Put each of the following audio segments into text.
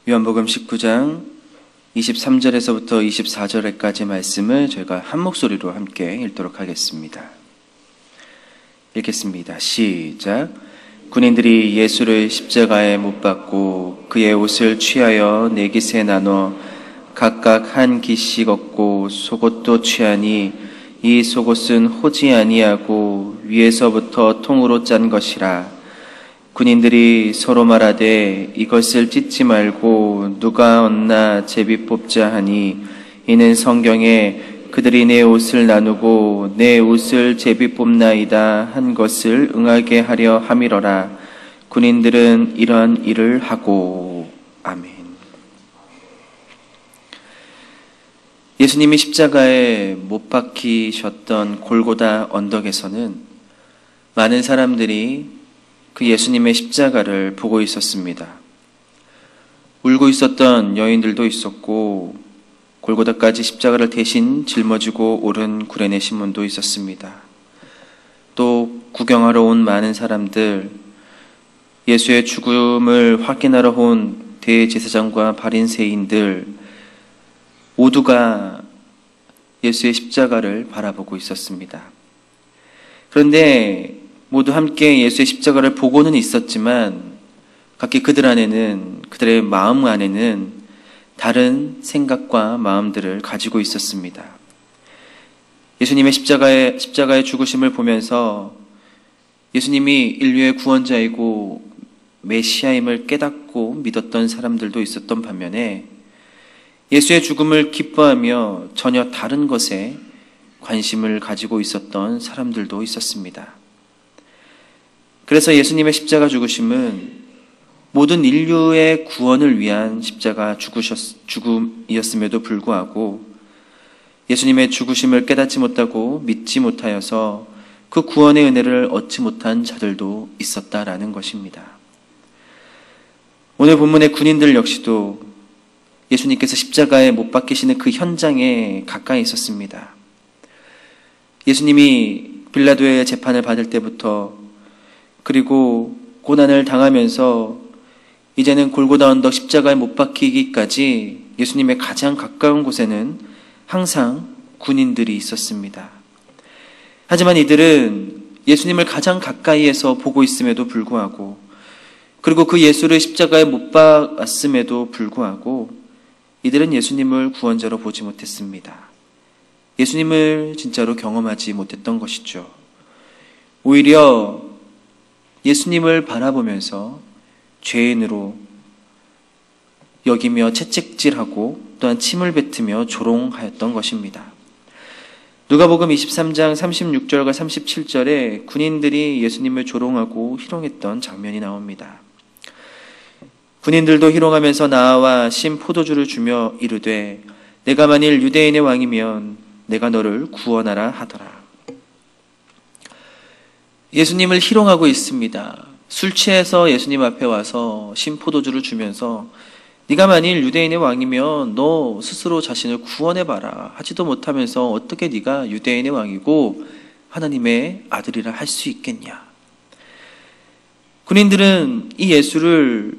요한복음 19장 23절에서부터 24절까지 말씀을 저희가 한 목소리로 함께 읽도록 하겠습니다. 읽겠습니다. 시작. 군인들이 예수를 십자가에 못 박고 그의 옷을 취하여 네 깃에 나눠 각각 한 깃씩 얻고 속옷도 취하니 이 속옷은 호지 아니하고 위에서부터 통으로 짠 것이라. 군인들이 서로 말하되 이것을 찢지 말고 누가 얻나 제비 뽑자 하니 이는 성경에 그들이 내 옷을 나누고 내 옷을 제비 뽑나이다 한 것을 응하게 하려 함이러라. 군인들은 이러한 일을 하고. 아멘. 예수님이 십자가에 못 박히셨던 골고다 언덕에서는 많은 사람들이 그 예수님의 십자가를 보고 있었습니다. 울고 있었던 여인들도 있었고 골고다까지 십자가를 대신 짊어지고 오른 구레네 시몬도 있었습니다. 또 구경하러 온 많은 사람들, 예수의 죽음을 확인하러 온 대제사장과 바리새인들 모두가 예수의 십자가를 바라보고 있었습니다. 그런데 모두 함께 예수의 십자가를 보고는 있었지만 각기 그들의 마음 안에는 다른 생각과 마음들을 가지고 있었습니다. 예수님의 십자가의 죽으심을 보면서 예수님이 인류의 구원자이고 메시아임을 깨닫고 믿었던 사람들도 있었던 반면에 예수의 죽음을 기뻐하며 전혀 다른 것에 관심을 가지고 있었던 사람들도 있었습니다. 그래서 예수님의 십자가 죽으심은 모든 인류의 구원을 위한 십자가 죽음이었음에도 불구하고 예수님의 죽으심을 깨닫지 못하고 믿지 못하여서 그 구원의 은혜를 얻지 못한 자들도 있었다라는 것입니다. 오늘 본문의 군인들 역시도 예수님께서 십자가에 못 박히시는 그 현장에 가까이 있었습니다. 예수님이 빌라도의 재판을 받을 때부터 그리고 고난을 당하면서 이제는 골고다 언덕 십자가에 못 박히기까지 예수님의 가장 가까운 곳에는 항상 군인들이 있었습니다. 하지만 이들은 예수님을 가장 가까이에서 보고 있음에도 불구하고 그리고 그 예수를 십자가에 못 박았음에도 불구하고 이들은 예수님을 구원자로 보지 못했습니다. 예수님을 진짜로 경험하지 못했던 것이죠. 오히려 예수님을 바라보면서 죄인으로 여기며 채찍질하고 또한 침을 뱉으며 조롱하였던 것입니다. 누가복음 23장 36절과 37절에 군인들이 예수님을 조롱하고 희롱했던 장면이 나옵니다. 군인들도 희롱하면서 나와 신 포도주를 주며 이르되 내가 만일 유대인의 왕이면 내가 너를 구원하라 하더라. 예수님을 희롱하고 있습니다. 술 취해서 예수님 앞에 와서 신포도주를 주면서 네가 만일 유대인의 왕이면 너 스스로 자신을 구원해봐라 하지도 못하면서 어떻게 네가 유대인의 왕이고 하나님의 아들이라 할 수 있겠냐. 군인들은 이 예수를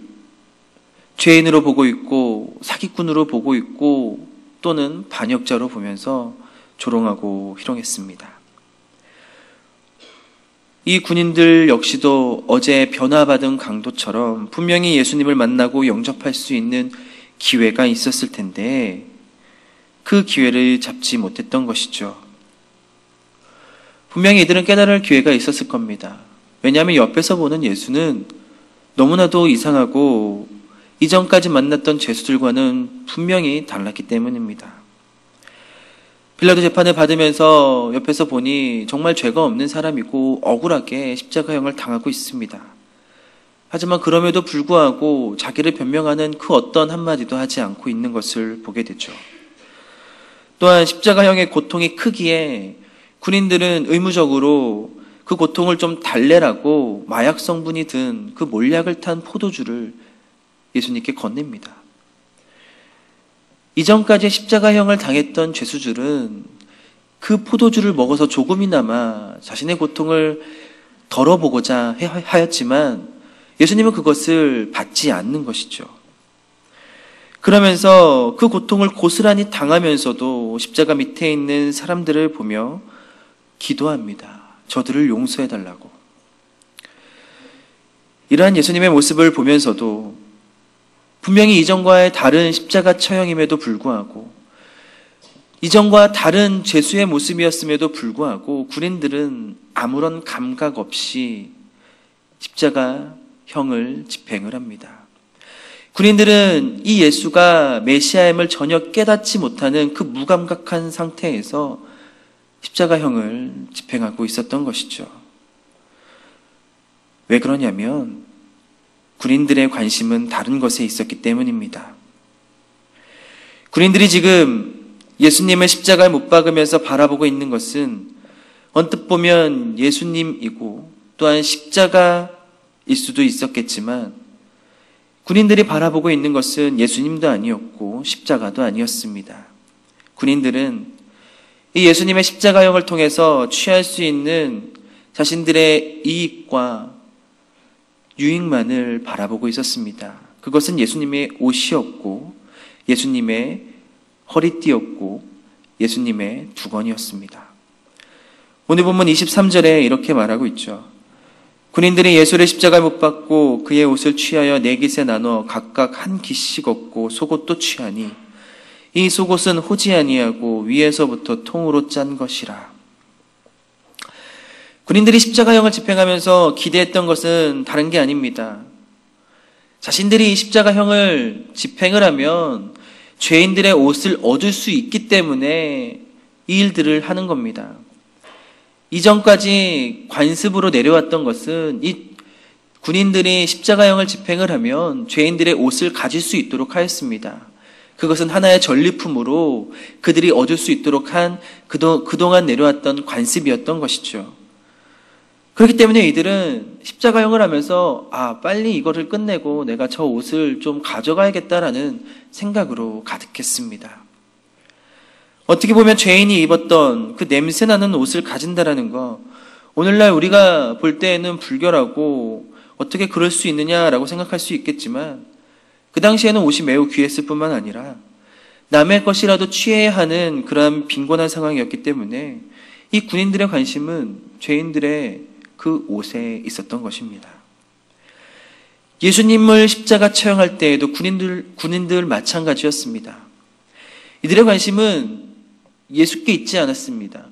죄인으로 보고 있고 사기꾼으로 보고 있고 또는 반역자로 보면서 조롱하고 희롱했습니다. 이 군인들 역시도 어제 변화받은 강도처럼 분명히 예수님을 만나고 영접할 수 있는 기회가 있었을 텐데 그 기회를 잡지 못했던 것이죠. 분명히 이들은 깨달을 기회가 있었을 겁니다. 왜냐하면 옆에서 보는 예수는 너무나도 이상하고 이전까지 만났던 죄수들과는 분명히 달랐기 때문입니다. 빌라도 재판을 받으면서 옆에서 보니 정말 죄가 없는 사람이고 억울하게 십자가형을 당하고 있습니다. 하지만 그럼에도 불구하고 자기를 변명하는 그 어떤 한마디도 하지 않고 있는 것을 보게 되죠. 또한 십자가형의 고통이 크기에 군인들은 의무적으로 그 고통을 좀 달래라고 마약 성분이 든 그 몰약을 탄 포도주를 예수님께 건넵니다. 이전까지 십자가형을 당했던 죄수들은 그 포도주를 먹어서 조금이나마 자신의 고통을 덜어보고자 하였지만 예수님은 그것을 받지 않는 것이죠. 그러면서 그 고통을 고스란히 당하면서도 십자가 밑에 있는 사람들을 보며 기도합니다. 저들을 용서해달라고. 이러한 예수님의 모습을 보면서도 분명히 이전과의 다른 십자가 처형임에도 불구하고, 이전과 다른 죄수의 모습이었음에도 불구하고 군인들은 아무런 감각 없이 십자가형을 집행을 합니다. 군인들은 이 예수가 메시아임을 전혀 깨닫지 못하는 그 무감각한 상태에서 십자가형을 집행하고 있었던 것이죠. 왜 그러냐면 군인들의 관심은 다른 것에 있었기 때문입니다. 군인들이 지금 예수님을 십자가에 못 박으면서 바라보고 있는 것은 언뜻 보면 예수님이고 또한 십자가일 수도 있었겠지만, 군인들이 바라보고 있는 것은 예수님도 아니었고 십자가도 아니었습니다. 군인들은 이 예수님의 십자가형을 통해서 취할 수 있는 자신들의 이익과 유익만을 바라보고 있었습니다. 그것은 예수님의 옷이었고 예수님의 허리띠였고 예수님의 두건이었습니다. 오늘 본문 23절에 이렇게 말하고 있죠. 군인들이 예수를 십자가에 못 박고 그의 옷을 취하여 네 깃에 나눠 각각 한 깃씩 얻고 속옷도 취하니 이 속옷은 호지 아니하고 위에서부터 통으로 짠 것이라. 군인들이 십자가형을 집행하면서 기대했던 것은 다른 게 아닙니다. 자신들이 십자가형을 집행을 하면 죄인들의 옷을 얻을 수 있기 때문에 이 일들을 하는 겁니다. 이전까지 관습으로 내려왔던 것은 이 군인들이 십자가형을 집행을 하면 죄인들의 옷을 가질 수 있도록 하였습니다. 그것은 하나의 전리품으로 그들이 얻을 수 있도록 한 그동안 내려왔던 관습이었던 것이죠. 그렇기 때문에 이들은 십자가형을 하면서 빨리 이거를 끝내고 내가 저 옷을 좀 가져가야겠다라는 생각으로 가득했습니다. 어떻게 보면 죄인이 입었던 그 냄새나는 옷을 가진다라는 거, 오늘날 우리가 볼 때에는 불결하고 어떻게 그럴 수 있느냐라고 생각할 수 있겠지만, 그 당시에는 옷이 매우 귀했을 뿐만 아니라 남의 것이라도 취해야 하는 그런 빈곤한 상황이었기 때문에 이 군인들의 관심은 죄인들의 그 옷에 있었던 것입니다. 예수님을 십자가 처형할 때에도 군인들 마찬가지였습니다. 이들의 관심은 예수께 있지 않았습니다.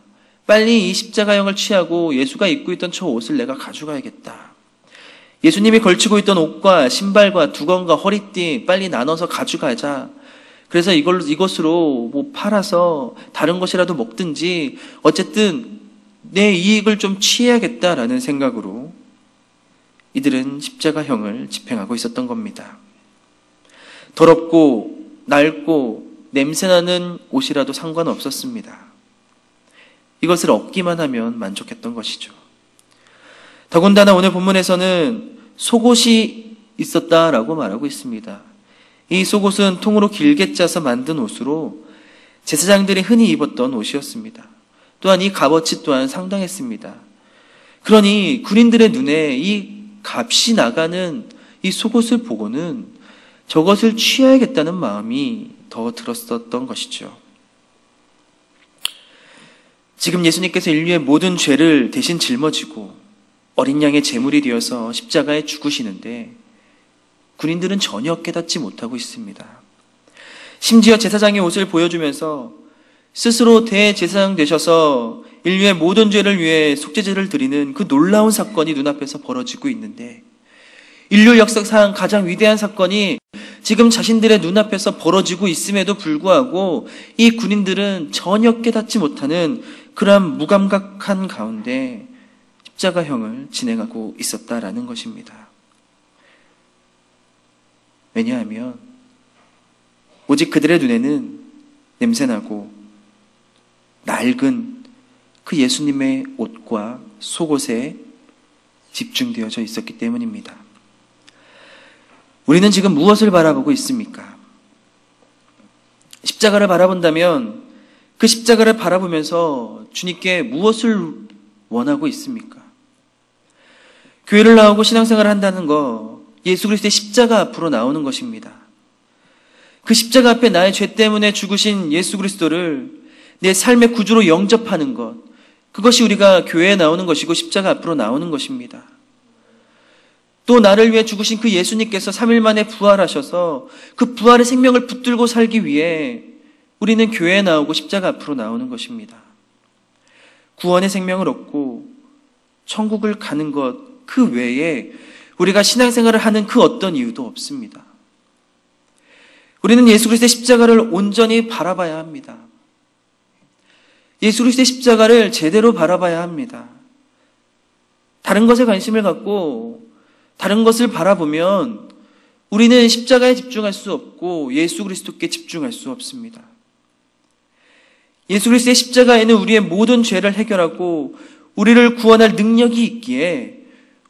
빨리 이 십자가형을 취하고 예수가 입고 있던 저 옷을 내가 가져가야겠다. 예수님이 걸치고 있던 옷과 신발과 두건과 허리띠 빨리 나눠서 가져가자. 그래서 이것으로 팔아서 다른 것이라도 먹든지 어쨌든 내 이익을 좀 취해야겠다라는 생각으로 이들은 십자가형을 집행하고 있었던 겁니다. 더럽고 낡고 냄새나는 옷이라도 상관없었습니다. 이것을 얻기만 하면 만족했던 것이죠. 더군다나 오늘 본문에서는 속옷이 있었다라고 말하고 있습니다. 이 속옷은 통으로 길게 짜서 만든 옷으로 제사장들이 흔히 입었던 옷이었습니다. 또한 이 값어치 또한 상당했습니다. 그러니 군인들의 눈에 이 값이 나가는 이 속옷을 보고는 저것을 취해야겠다는 마음이 더 들었었던 것이죠. 지금 예수님께서 인류의 모든 죄를 대신 짊어지고 어린 양의 제물이 되어서 십자가에 죽으시는데 군인들은 전혀 깨닫지 못하고 있습니다. 심지어 제사장의 옷을 보여주면서 스스로 대제사장 되셔서 인류의 모든 죄를 위해 속죄제를 드리는 그 놀라운 사건이 눈앞에서 벌어지고 있는데, 인류 역사상 가장 위대한 사건이 지금 자신들의 눈앞에서 벌어지고 있음에도 불구하고 이 군인들은 전혀 깨닫지 못하는 그러한 무감각한 가운데 십자가형을 진행하고 있었다라는 것입니다. 왜냐하면 오직 그들의 눈에는 냄새나고 낡은 그 예수님의 옷과 속옷에 집중되어져 있었기 때문입니다. 우리는 지금 무엇을 바라보고 있습니까? 십자가를 바라본다면 그 십자가를 바라보면서 주님께 무엇을 원하고 있습니까? 교회를 나오고 신앙생활을 한다는 거, 예수 그리스도의 십자가 앞으로 나오는 것입니다. 그 십자가 앞에 나의 죄 때문에 죽으신 예수 그리스도를 내 삶의 구주로 영접하는 것, 그것이 우리가 교회에 나오는 것이고 십자가 앞으로 나오는 것입니다. 또 나를 위해 죽으신 그 예수님께서 3일 만에 부활하셔서 그 부활의 생명을 붙들고 살기 위해 우리는 교회에 나오고 십자가 앞으로 나오는 것입니다. 구원의 생명을 얻고 천국을 가는 것 그 외에 우리가 신앙생활을 하는 그 어떤 이유도 없습니다. 우리는 예수 그리스도의 십자가를 온전히 바라봐야 합니다. 예수 그리스도의 십자가를 제대로 바라봐야 합니다. 다른 것에 관심을 갖고 다른 것을 바라보면 우리는 십자가에 집중할 수 없고 예수 그리스도께 집중할 수 없습니다. 예수 그리스도의 십자가에는 우리의 모든 죄를 해결하고 우리를 구원할 능력이 있기에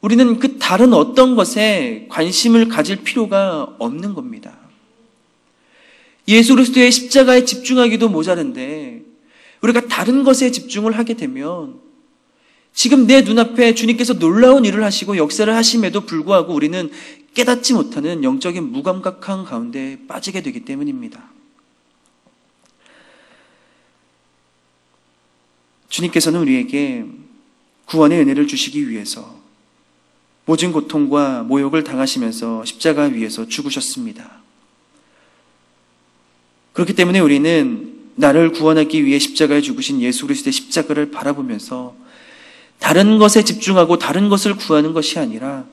우리는 그 다른 어떤 것에 관심을 가질 필요가 없는 겁니다. 예수 그리스도의 십자가에 집중하기도 모자른데 우리가 다른 것에 집중을 하게 되면 지금 내 눈앞에 주님께서 놀라운 일을 하시고 역사를 하심에도 불구하고 우리는 깨닫지 못하는 영적인 무감각한 가운데 빠지게 되기 때문입니다. 주님께서는 우리에게 구원의 은혜를 주시기 위해서 모진 고통과 모욕을 당하시면서 십자가 위에서 죽으셨습니다. 그렇기 때문에 우리는 나를 구원하기 위해 십자가에 죽으신 예수 그리스도의 십자가를 바라보면서 다른 것에 집중하고 다른 것을 구하는 것이 아니라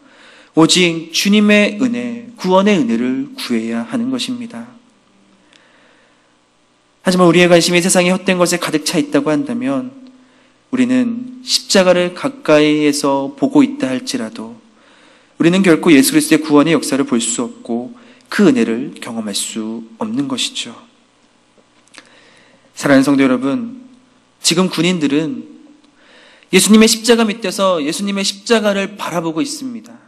오직 주님의 은혜, 구원의 은혜를 구해야 하는 것입니다. 하지만 우리의 관심이 세상의 헛된 것에 가득 차 있다고 한다면 우리는 십자가를 가까이에서 보고 있다 할지라도 우리는 결코 예수 그리스도의 구원의 역사를 볼 수 없고 그 은혜를 경험할 수 없는 것이죠. 사랑하는 성도 여러분, 지금 군인들은 예수님의 십자가 밑에서 예수님의 십자가를 바라보고 있습니다.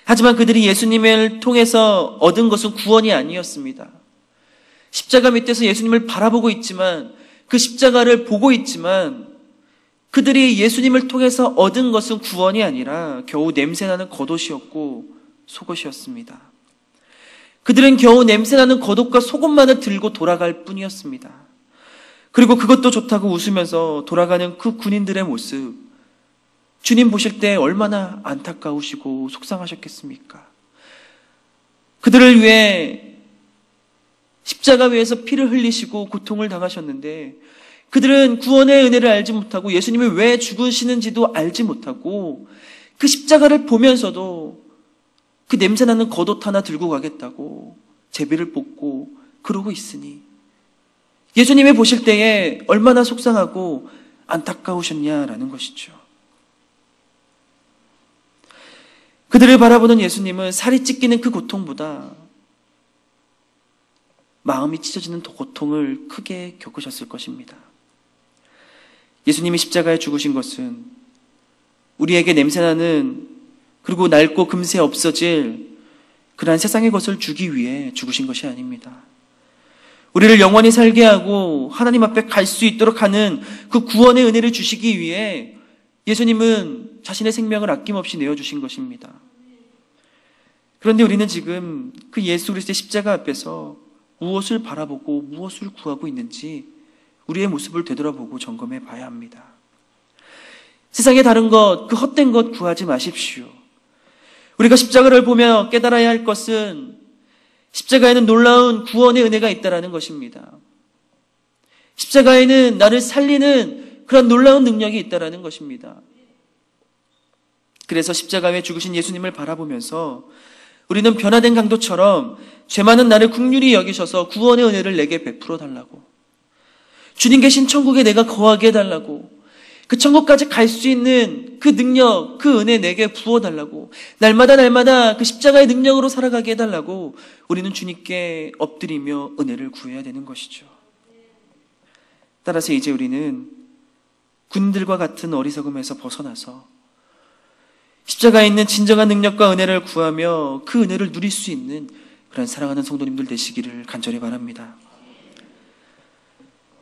하지만 그들이 예수님을 통해서 얻은 것은 구원이 아니었습니다. 십자가 밑에서 예수님을 바라보고 있지만 그 십자가를 보고 있지만 그들이 예수님을 통해서 얻은 것은 구원이 아니라 겨우 냄새나는 겉옷이었고 속옷이었습니다. 그들은 겨우 냄새나는 겉옷과 속옷만을 들고 돌아갈 뿐이었습니다. 그리고 그것도 좋다고 웃으면서 돌아가는 그 군인들의 모습, 주님 보실 때 얼마나 안타까우시고 속상하셨겠습니까? 그들을 위해 십자가 위에서 피를 흘리시고 고통을 당하셨는데 그들은 구원의 은혜를 알지 못하고 예수님이 왜 죽으시는지도 알지 못하고 그 십자가를 보면서도 그 냄새나는 겉옷 하나 들고 가겠다고 제비를 뽑고 그러고 있으니 예수님이 보실 때에 얼마나 속상하고 안타까우셨냐라는 것이죠. 그들을 바라보는 예수님은 살이 찢기는 그 고통보다 마음이 찢어지는 고통을 크게 겪으셨을 것입니다. 예수님이 십자가에 죽으신 것은 우리에게 냄새나는 그리고 낡고 금세 없어질 그러한 세상의 것을 주기 위해 죽으신 것이 아닙니다. 우리를 영원히 살게 하고 하나님 앞에 갈 수 있도록 하는 그 구원의 은혜를 주시기 위해 예수님은 자신의 생명을 아낌없이 내어주신 것입니다. 그런데 우리는 지금 그 예수 그리스도의 십자가 앞에서 무엇을 바라보고 무엇을 구하고 있는지 우리의 모습을 되돌아보고 점검해 봐야 합니다. 세상의 다른 것, 그 헛된 것 구하지 마십시오. 우리가 십자가를 보며 깨달아야 할 것은 십자가에는 놀라운 구원의 은혜가 있다는 것입니다. 십자가에는 나를 살리는 그런 놀라운 능력이 있다는 것입니다. 그래서 십자가에 죽으신 예수님을 바라보면서 우리는 변화된 강도처럼 죄 많은 나를 긍휼히 여기셔서 구원의 은혜를 내게 베풀어 달라고, 주님 계신 천국에 내가 거하게 해달라고, 그 천국까지 갈 수 있는 그 능력, 그 은혜 내게 부어달라고, 날마다 그 십자가의 능력으로 살아가게 해달라고 우리는 주님께 엎드리며 은혜를 구해야 되는 것이죠. 따라서 이제 우리는 군인들과 같은 어리석음에서 벗어나서 십자가에 있는 진정한 능력과 은혜를 구하며 그 은혜를 누릴 수 있는 그런 사랑하는 성도님들 되시기를 간절히 바랍니다.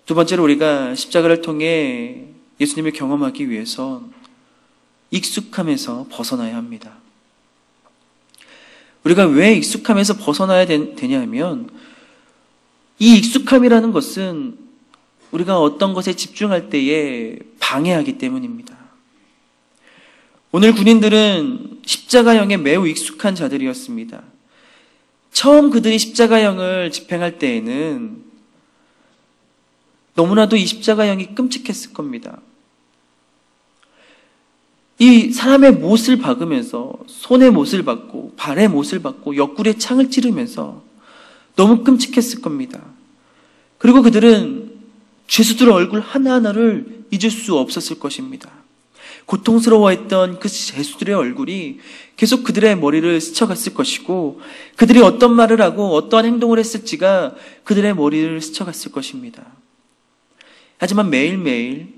두 번째로 우리가 십자가를 통해 예수님을 경험하기 위해서 익숙함에서 벗어나야 합니다. 우리가 왜 익숙함에서 벗어나야 되냐 하면 이 익숙함이라는 것은 우리가 어떤 것에 집중할 때에 방해하기 때문입니다. 오늘 군인들은 십자가형에 매우 익숙한 자들이었습니다. 처음 그들이 십자가형을 집행할 때에는 너무나도 이 십자가형이 끔찍했을 겁니다. 이 사람의 못을 박으면서 손에 못을 박고 발에 못을 박고 옆구리에 창을 찌르면서 너무 끔찍했을 겁니다. 그리고 그들은 죄수들의 얼굴 하나하나를 잊을 수 없었을 것입니다. 고통스러워했던 그 죄수들의 얼굴이 계속 그들의 머리를 스쳐갔을 것이고 그들이 어떤 말을 하고 어떠한 행동을 했을지가 그들의 머리를 스쳐갔을 것입니다. 하지만 매일매일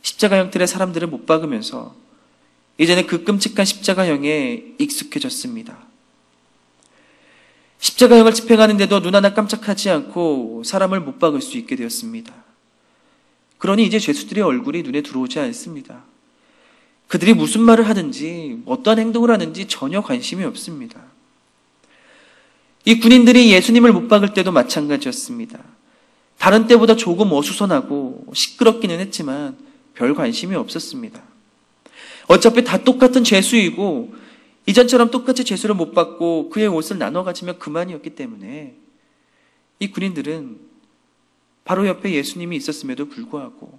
십자가 형틀의 사람들을 못 박으면서 이제는 그 끔찍한 십자가형에 익숙해졌습니다. 십자가형을 집행하는데도 눈 하나 깜짝하지 않고 사람을 못 박을 수 있게 되었습니다. 그러니 이제 죄수들의 얼굴이 눈에 들어오지 않습니다. 그들이 무슨 말을 하든지 어떠한 행동을 하는지 전혀 관심이 없습니다. 이 군인들이 예수님을 못 박을 때도 마찬가지였습니다. 다른 때보다 조금 어수선하고 시끄럽기는 했지만 별 관심이 없었습니다. 어차피 다 똑같은 죄수이고 이전처럼 똑같이 죄수를 못 받고 그의 옷을 나눠 가지면 그만이었기 때문에 이 군인들은 바로 옆에 예수님이 있었음에도 불구하고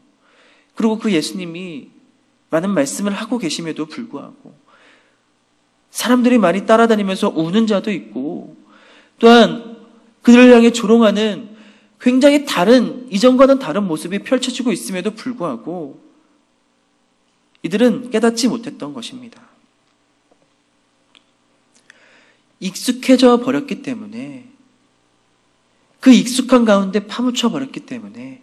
그리고 그 예수님이 많은 말씀을 하고 계심에도 불구하고 사람들이 많이 따라다니면서 우는 자도 있고 또한 그들을 향해 조롱하는 굉장히 다른 이전과는 다른 모습이 펼쳐지고 있음에도 불구하고 이들은 깨닫지 못했던 것입니다. 익숙해져 버렸기 때문에 그 익숙한 가운데 파묻혀 버렸기 때문에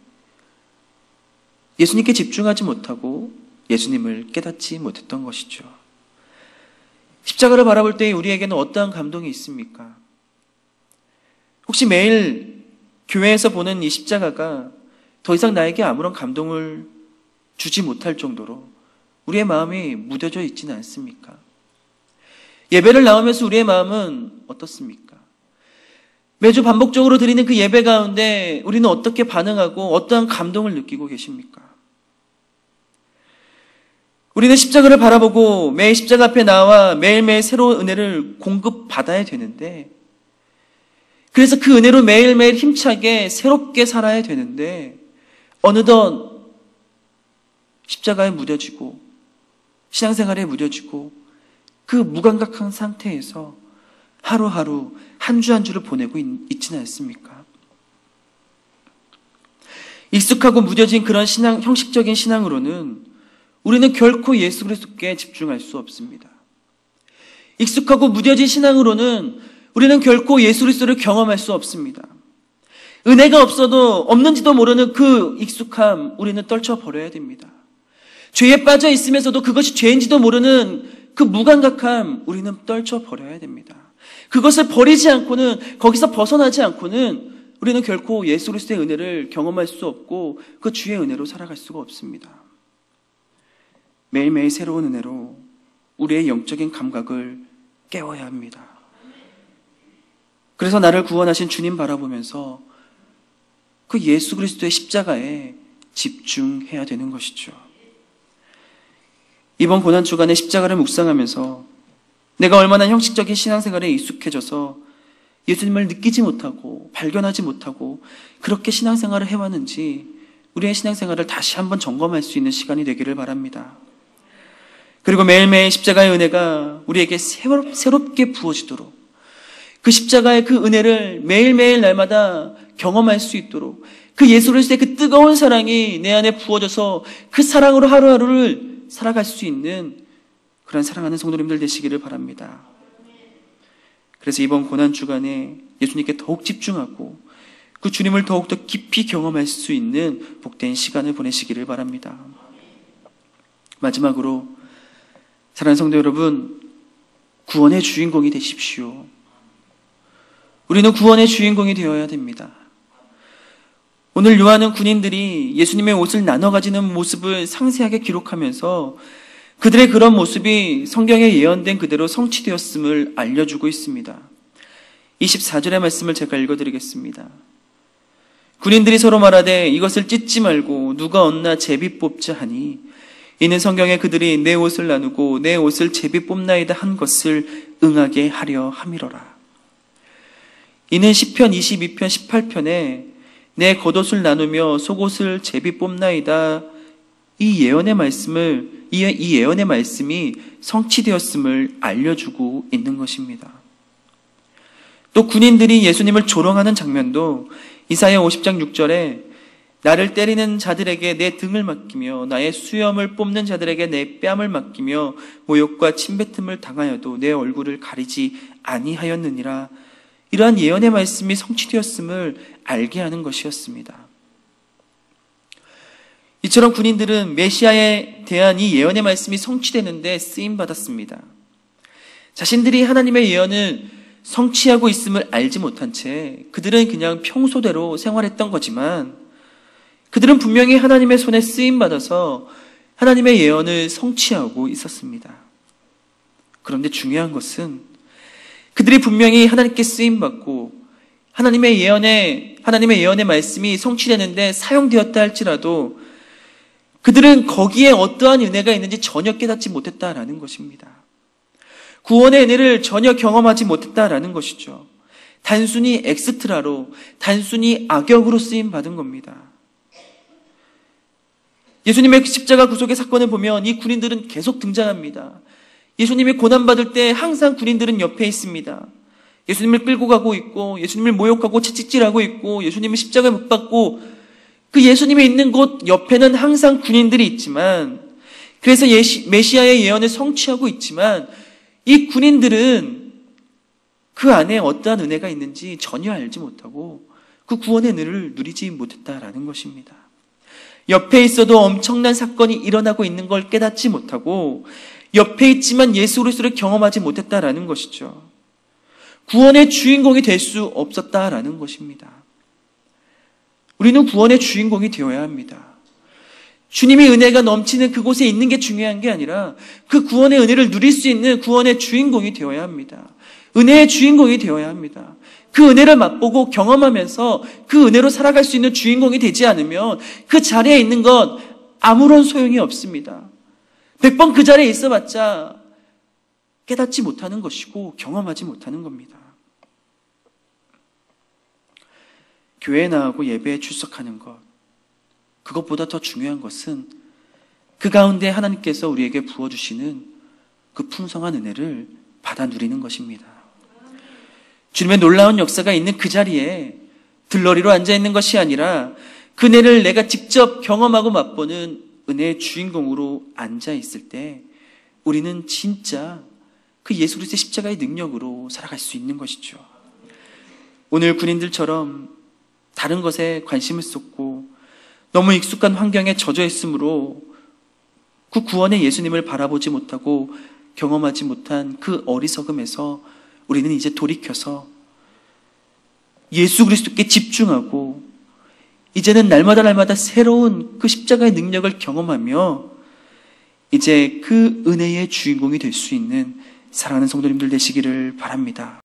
예수님께 집중하지 못하고 예수님을 깨닫지 못했던 것이죠. 십자가를 바라볼 때 우리에게는 어떠한 감동이 있습니까? 혹시 매일 교회에서 보는 이 십자가가 더 이상 나에게 아무런 감동을 주지 못할 정도로 우리의 마음이 무뎌져 있지는 않습니까? 예배를 나오면서 우리의 마음은 어떻습니까? 매주 반복적으로 드리는 그 예배 가운데 우리는 어떻게 반응하고 어떠한 감동을 느끼고 계십니까? 우리는 십자가를 바라보고 매일 십자가 앞에 나와 매일매일 새로운 은혜를 공급받아야 되는데 그래서 그 은혜로 매일매일 힘차게 새롭게 살아야 되는데 어느덧 십자가에 무뎌지고 신앙생활에 무뎌지고 그 무감각한 상태에서 하루하루 한 주 한 주를 보내고 있지는 않습니까? 익숙하고 무뎌진 그런 신앙, 형식적인 신앙으로는 우리는 결코 예수 그리스도께 집중할 수 없습니다. 익숙하고 무뎌진 신앙으로는 우리는 결코 예수 그리스도를 경험할 수 없습니다. 은혜가 없어도 없는지도 모르는 그 익숙함 우리는 떨쳐버려야 됩니다. 죄에 빠져 있으면서도 그것이 죄인지도 모르는 그 무감각함 우리는 떨쳐버려야 됩니다. 그것을 버리지 않고는 거기서 벗어나지 않고는 우리는 결코 예수 그리스도의 은혜를 경험할 수 없고 그 주의 은혜로 살아갈 수가 없습니다. 매일매일 새로운 은혜로 우리의 영적인 감각을 깨워야 합니다. 그래서 나를 구원하신 주님 바라보면서 그 예수 그리스도의 십자가에 집중해야 되는 것이죠. 이번 고난주간에 십자가를 묵상하면서 내가 얼마나 형식적인 신앙생활에 익숙해져서 예수님을 느끼지 못하고 발견하지 못하고 그렇게 신앙생활을 해왔는지 우리의 신앙생활을 다시 한번 점검할 수 있는 시간이 되기를 바랍니다. 그리고 매일매일 십자가의 은혜가 우리에게 새롭게 부어지도록 그 십자가의 그 은혜를 매일매일 날마다 경험할 수 있도록 그 예수 그리스도의 그 뜨거운 사랑이 내 안에 부어져서 그 사랑으로 하루하루를 살아갈 수 있는 그런 사랑하는 성도님들 되시기를 바랍니다. 그래서 이번 고난주간에 예수님께 더욱 집중하고 그 주님을 더욱더 깊이 경험할 수 있는 복된 시간을 보내시기를 바랍니다. 마지막으로 사랑하는 성도 여러분, 구원의 주인공이 되십시오. 우리는 구원의 주인공이 되어야 됩니다. 오늘 요한은 군인들이 예수님의 옷을 나눠 가지는 모습을 상세하게 기록하면서 그들의 그런 모습이 성경에 예언된 그대로 성취되었음을 알려주고 있습니다. 24절의 말씀을 제가 읽어드리겠습니다. 군인들이 서로 말하되 이것을 찢지 말고 누가 얻나 제비 뽑자 하니 이는 성경에 그들이 내 옷을 나누고 내 옷을 제비 뽑나이다 한 것을 응하게 하려 함이로라. 이는 시편 22편 18편에 내 겉옷을 나누며 속옷을 제비 뽑나이다 이 예언의 말씀이 성취되었음을 알려주고 있는 것입니다. 또 군인들이 예수님을 조롱하는 장면도 이사야 50장 6절에 나를 때리는 자들에게 내 등을 맡기며 나의 수염을 뽑는 자들에게 내 뺨을 맡기며 모욕과 침뱉음을 당하여도 내 얼굴을 가리지 아니하였느니라. 이러한 예언의 말씀이 성취되었음을 알게 하는 것이었습니다. 이처럼 군인들은 메시아에 대한 이 예언의 말씀이 성취되는데 쓰임받았습니다. 자신들이 하나님의 예언을 성취하고 있음을 알지 못한 채 그들은 그냥 평소대로 생활했던 거지만 그들은 분명히 하나님의 손에 쓰임받아서 하나님의 예언을 성취하고 있었습니다. 그런데 중요한 것은 그들이 분명히 하나님께 쓰임받고 하나님의 예언의 말씀이 성취되는데 사용되었다 할지라도 그들은 거기에 어떠한 은혜가 있는지 전혀 깨닫지 못했다라는 것입니다. 구원의 은혜를 전혀 경험하지 못했다라는 것이죠. 단순히 엑스트라로, 단순히 악역으로 쓰임받은 겁니다. 예수님의 십자가 구속의 사건을 보면 이 군인들은 계속 등장합니다. 예수님이 고난받을 때 항상 군인들은 옆에 있습니다. 예수님을 끌고 가고 있고 예수님을 모욕하고 채찍질하고 있고 예수님을 십자가에 못 박고 그 예수님이 있는 곳 옆에는 항상 군인들이 있지만 그래서 메시아의 예언을 성취하고 있지만 이 군인들은 그 안에 어떠한 은혜가 있는지 전혀 알지 못하고 그 구원의 은혜를 누리지 못했다라는 것입니다. 옆에 있어도 엄청난 사건이 일어나고 있는 걸 깨닫지 못하고 옆에 있지만 예수 그리스도를 경험하지 못했다라는 것이죠. 구원의 주인공이 될 수 없었다라는 것입니다. 우리는 구원의 주인공이 되어야 합니다. 주님의 은혜가 넘치는 그곳에 있는 게 중요한 게 아니라 그 구원의 은혜를 누릴 수 있는 구원의 주인공이 되어야 합니다. 은혜의 주인공이 되어야 합니다. 그 은혜를 맛보고 경험하면서 그 은혜로 살아갈 수 있는 주인공이 되지 않으면 그 자리에 있는 건 아무런 소용이 없습니다. 100번 그 자리에 있어봤자 깨닫지 못하는 것이고 경험하지 못하는 겁니다. 교회에 나가고 예배에 출석하는 것, 그것보다 더 중요한 것은 그 가운데 하나님께서 우리에게 부어주시는 그 풍성한 은혜를 받아 누리는 것입니다. 주님의 놀라운 역사가 있는 그 자리에 들러리로 앉아있는 것이 아니라 그 은혜를 내가 직접 경험하고 맛보는 은혜의 주인공으로 앉아있을 때 우리는 진짜 그 예수 그리스도의 십자가의 능력으로 살아갈 수 있는 것이죠. 오늘 군인들처럼 다른 것에 관심을 쏟고 너무 익숙한 환경에 젖어 있으므로 그 구원의 예수님을 바라보지 못하고 경험하지 못한 그 어리석음에서 우리는 이제 돌이켜서 예수 그리스도께 집중하고 이제는 날마다 새로운 그 십자가의 능력을 경험하며 이제 그 은혜의 주인공이 될 수 있는 사랑하는 성도님들 되시기를 바랍니다.